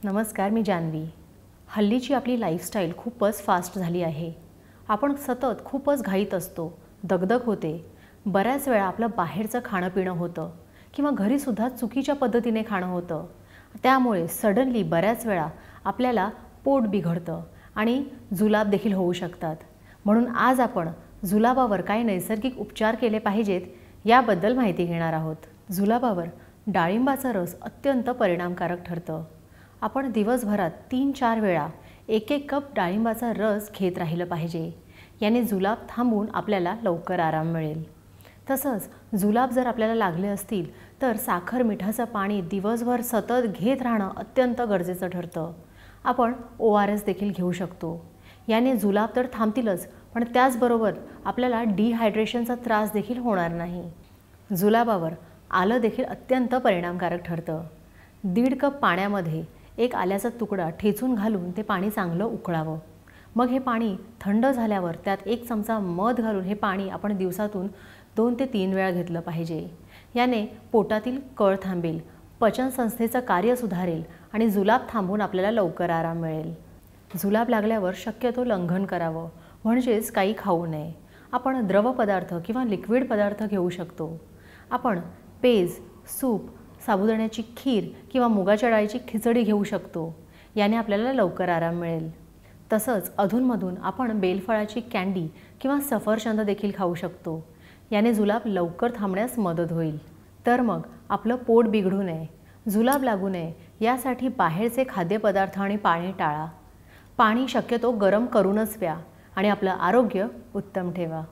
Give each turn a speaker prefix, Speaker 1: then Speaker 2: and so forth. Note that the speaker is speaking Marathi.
Speaker 1: नमस्कार, मी जान्हवी। हल्लीची आपली लाईफस्टाईल खूपच फास्ट झाली आहे। आपण सतत खूपच घाईत असतो, दगदग होते। बऱ्याच वेळा आपलं बाहेरचं खाणं पिणं होतं किंवा घरीसुद्धा चुकीच्या पद्धतीने खाणं होतं। त्यामुळे सडनली बऱ्याच वेळा आपल्याला पोट बिघडतं आणि जुलाब देखील होऊ शकतात। म्हणून आज आपण जुलाबावर काय नैसर्गिक उपचार केले पाहिजेत याबद्दल माहिती घेणार आहोत। जुलाबावर डाळिंबाचा रस अत्यंत परिणामकारक ठरतं। आपण दिवसभरात 3-4 वेळा 1-1 कप डाळिंबाचा रस घेत राहिलं पाहिजे। याने जुलाब थांबून आपल्याला लवकर आराम मिळेल। तसंच जुलाब जर आपल्याला लागले असतील तर साखर मिठाचं पाणी दिवसभर सतत घेत राहणं अत्यंत गरजेचं ठरतं। आपण ORS देखील घेऊ शकतो। याने जुलाब तर थांबतीलच, पण त्याचबरोबर आपल्याला डिहायड्रेशनचा त्रास देखील होणार नाही। जुलाबावर आलं देखील अत्यंत परिणामकारक ठरतं। 1.5 कप पाण्यामध्ये 1 आल्याचा तुकडा ठेचून घालून ते पाणी चांगलं उकळावं। मग हे पाणी थंड झाल्यावर त्यात 1 चमचा मध घालून हे पाणी आपण दिवसातून 2 ते 3 वेळा घेतलं पाहिजे। याने पोटातील कळ थांबेल, पचनसंस्थेचं कार्य सुधारेल आणि जुलाब थांबून आपल्याला लवकर आराम मिळेल। जुलाब लागल्यावर शक्यतो लंघन करावं, म्हणजेच काही खाऊ नये। आपण द्रव पदार्थ किंवा लिक्विड पदार्थ घेऊ शकतो। आपण पेज, सूप, साबुदाण्याची खीर किंवा मुगाच्या डाळीची खिचडी घेऊ शकतो। याने आपल्याला लवकर आराम मिळेल। तसंच अधूनमधून आपण बेलफळाची कँडी किंवा सफरचंद देखील खाऊ शकतो। याने जुलाब लवकर थांबण्यास मदत होईल। तर मग आपलं पोट बिघडू नये, जुलाब लागू नये यासाठी बाहेरचे खाद्यपदार्थ आणि पाणी टाळा। पाणी शक्यतो गरम करूनच प्या आणि आपलं आरोग्य उत्तम ठेवा।